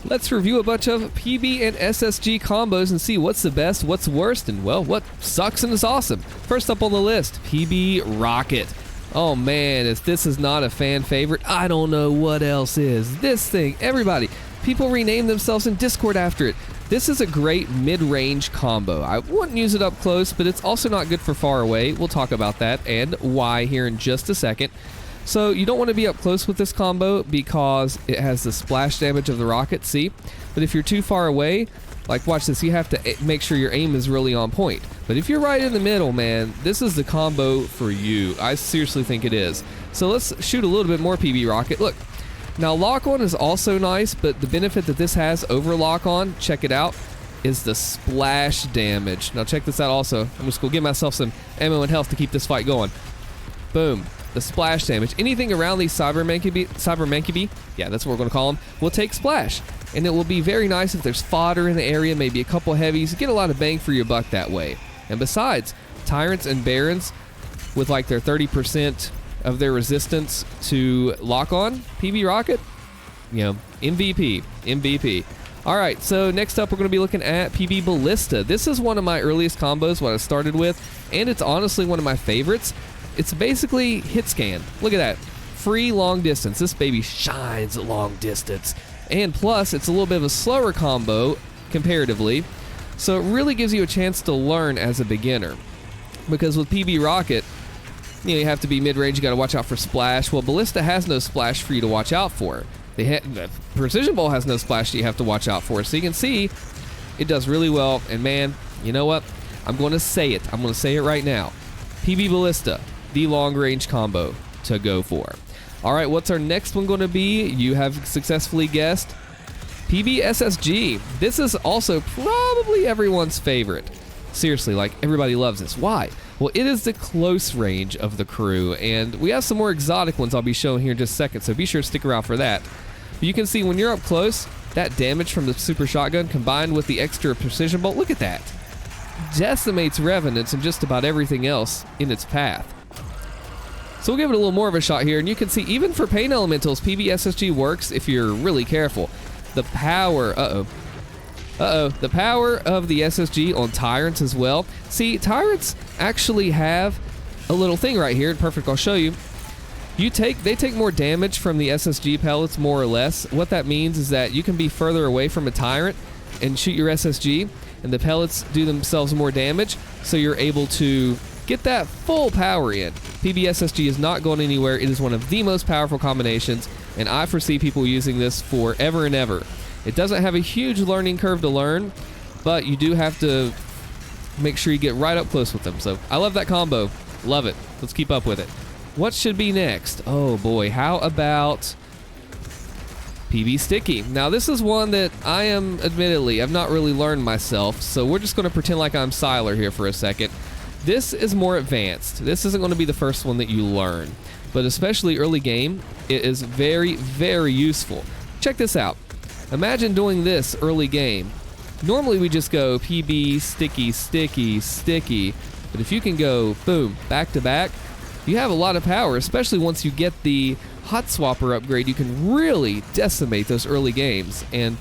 Let's review a bunch of PB and SSG combos and see what's the best, what's worst, and well, what sucks and is awesome. First up on the list, PB Rocket. Oh man, if this is not a fan favorite, I don't know what else is. This thing, everybody, people rename themselves in Discord after it. This is a great mid-range combo. I wouldn't use it up close, but it's also not good for far away. We'll talk about that and why here in just a second. So you don't want to be up close with this combo because it has the splash damage of the rocket, see? But if you're too far away, like watch this, you have to make sure your aim is really on point. But if you're right in the middle, man, this is the combo for you. I seriously think it is. So let's shoot a little bit more PB Rocket. Look, now lock-on is also nice, but the benefit that this has over lock-on, check it out, is the splash damage. Now check this out also. I'm just going to give myself some ammo and health to keep this fight going. Boom. The splash damage. Anything around these cyber mankibi, yeah, that's what we're going to call them, will take splash. And it will be very nice if there's fodder in the area, maybe a couple heavies. You get a lot of bang for your buck that way. And besides, Tyrants and Barons, with like their 30% of their resistance to lock on, PB Rocket, you know, MVP. All right, so next up we're going to be looking at PB Ballista. This is one of my earliest combos, what I started with, and it's honestly one of my favorites. It's basically hit scan. Look at that. Free long distance. This baby shines at long distance. And plus, it's a little bit of a slower combo comparatively. So it really gives you a chance to learn as a beginner. Because with PB Rocket, you have to be mid-range. You got to watch out for splash. Well, Ballista has no splash for you to watch out for. The Precision Ball has no splash that you have to watch out for. So you can see it does really well. And man, you know what? I'm going to say it. I'm going to say it right now. PB Ballista, the long-range combo to go for. All right, what's our next one going to be? You have successfully guessed PB SSG. This is also probably everyone's favorite. Seriously, like everybody loves this. Why? Well, it is the close range of the crew, and we have some more exotic ones I'll be showing here in just a second, so be sure to stick around for that. But you can see when you're up close, that damage from the super shotgun combined with the extra precision bolt, look at that. Decimates revenants and just about everything else in its path. So we'll give it a little more of a shot here, and you can see even for pain elementals, PB SSG works if you're really careful. The power, the power of the SSG on Tyrants as well. See, Tyrants actually have a little thing right here. Perfect, I'll show you. They take more damage from the SSG pellets, more or less. What that means is that you can be further away from a Tyrant and shoot your SSG, and the pellets do themselves more damage, so you're able to get that full power in. PB SSG is not going anywhere. It is one of the most powerful combinations, and I foresee people using this forever and ever. It doesn't have a huge learning curve to learn, but you do have to make sure you get right up close with them. So I love that combo. Love it. Let's keep up with it. What should be next? Oh boy, how about PB Sticky? Now this is one that I am, admittedly, I've not really learned myself, so we're just going to pretend like I'm Siler here for a second. This is more advanced. This isn't going to be the first one that you learn, but especially early game, it is very, very useful. Check this out. Imagine doing this early game. Normally we just go PB, sticky, sticky, sticky, but if you can go, boom, back to back, you have a lot of power, especially once you get the Hot Swapper upgrade. You can really decimate those early games, and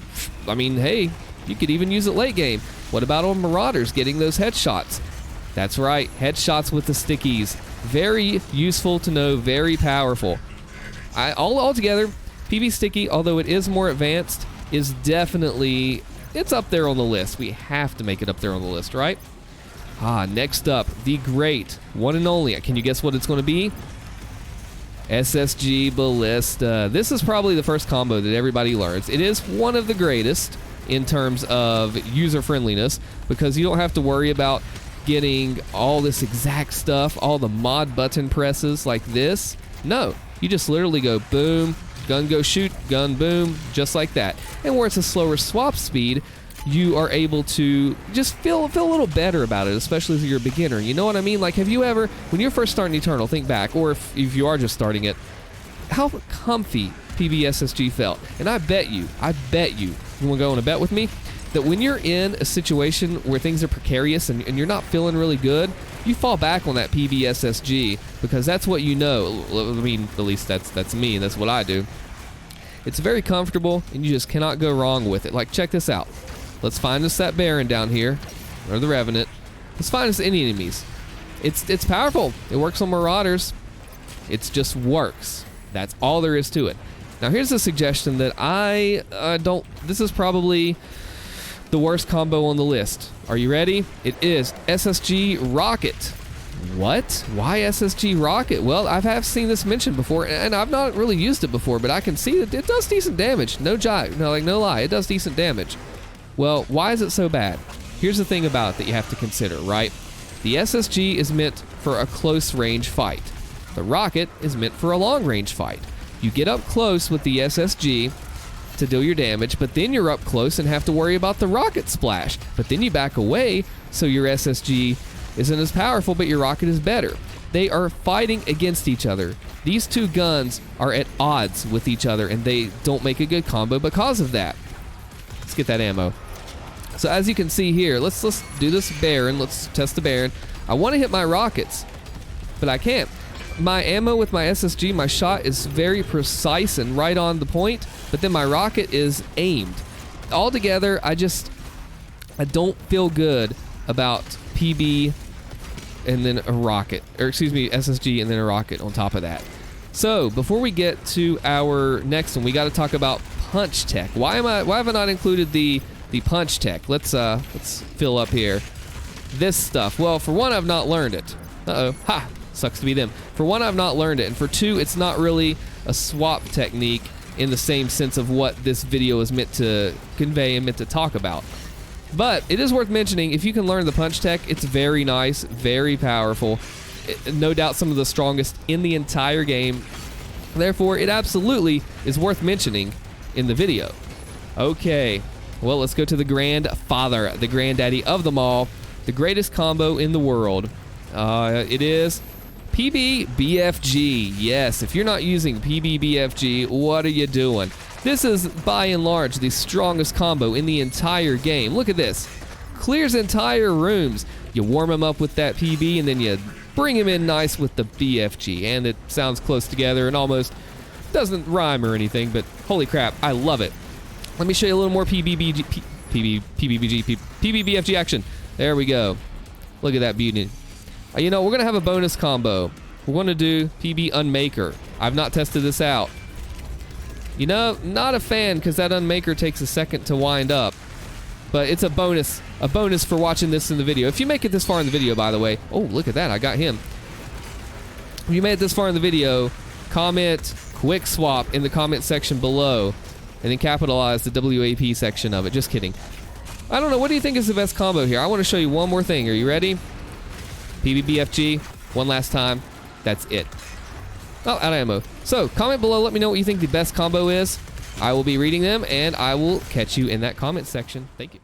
I mean, hey, you could even use it late game. What about on Marauders getting those headshots? That's right, headshots with the Stickies. Very useful to know, very powerful. All together, PB Sticky, although it is more advanced, is definitely, it's up there on the list. We have to make it up there on the list, right? Next up, the great one and only. Can you guess what it's going to be? SSG Ballista. This is probably the first combo that everybody learns. It is one of the greatest in terms of user friendliness because you don't have to worry about getting all this exact stuff, all the mod button presses like this. No, you just literally go boom, gun go shoot, gun boom, just like that. And where it's a slower swap speed, you are able to just feel a little better about it, especially if you're a beginner. You know what I mean? Like, have you ever, when you're first starting Eternal, think back, or if you are just starting it, how comfy PB SSG felt. And I bet you want to go on a bet with me? That when you're in a situation where things are precarious and you're not feeling really good, you fall back on that PB SSG because that's what you know. I mean, at least that's me, and that's what I do. It's very comfortable, and you just cannot go wrong with it. Like, check this out. Let's find us that Baron down here, or the Revenant. Let's find us any enemies. It's powerful. It works on Marauders. It just works. That's all there is to it. Now, here's a suggestion that I don't... This is probably the worst combo on the list. Are you ready? It is SSG Rocket. What? Why SSG Rocket? Well, I have seen this mentioned before, and I've not really used it before, but I can see that it does decent damage. No jive. No, like, no lie. It does decent damage. Well, why is it so bad? Here's the thing about it that you have to consider, right? The SSG is meant for a close range fight. The Rocket is meant for a long range fight. You get up close with the SSG to deal your damage, but then you're up close and have to worry about the Rocket splash. But then you back away, so your SSG isn't as powerful, but your Rocket is better. They are fighting against each other. These two guns are at odds with each other, and they don't make a good combo because of that. Let's get that ammo. So as you can see here, let's do this Baron. Let's test the Baron. I want to hit my Rockets, but I can't. My ammo with my SSG, my shot is very precise and right on the point, but then my Rocket is aimed. Altogether, I don't feel good about PB and then a Rocket, or excuse me, SSG and then a Rocket on top of that. So before we get to our next one, we got to talk about punch tech. Why have I not included the punch tech? Let's fill up here. This stuff. Well, for one, I've not learned it. Uh-oh. Ha! Sucks to be them. For one, I've not learned it. And for two, it's not really a swap technique in the same sense of what this video is meant to convey and meant to talk about. But it is worth mentioning, if you can learn the punch tech, it's very nice, very powerful. No doubt some of the strongest in the entire game. Therefore, it absolutely is worth mentioning in the video. Okay. Well, let's go to the grandfather, the granddaddy of them all, the greatest combo in the world. It is PB-BFG. Yes, if you're not using PB-BFG, what are you doing? This is, by and large, the strongest combo in the entire game. Look at this. Clears entire rooms. You warm them up with that PB, and then you bring him in nice with the BFG. And it sounds close together and almost doesn't rhyme or anything, but holy crap, I love it. Let me show you a little more PB-BFG action. There we go. Look at that beauty. You know, we're going to have a bonus combo. We're going to do PB Unmaker. I've not tested this out. You know, not a fan because that Unmaker takes a second to wind up. But it's a bonus for watching this in the video. If you make it this far in the video, by the way. Oh, look at that. I got him. If you made it this far in the video, comment quick swap in the comment section below. And then capitalize the WAP section of it. Just kidding. I don't know. What do you think is the best combo here? I want to show you one more thing. Are you ready? PB-BFG. One last time. That's it. Oh, out of ammo. So, comment below. Let me know what you think the best combo is. I will be reading them, and I will catch you in that comment section. Thank you.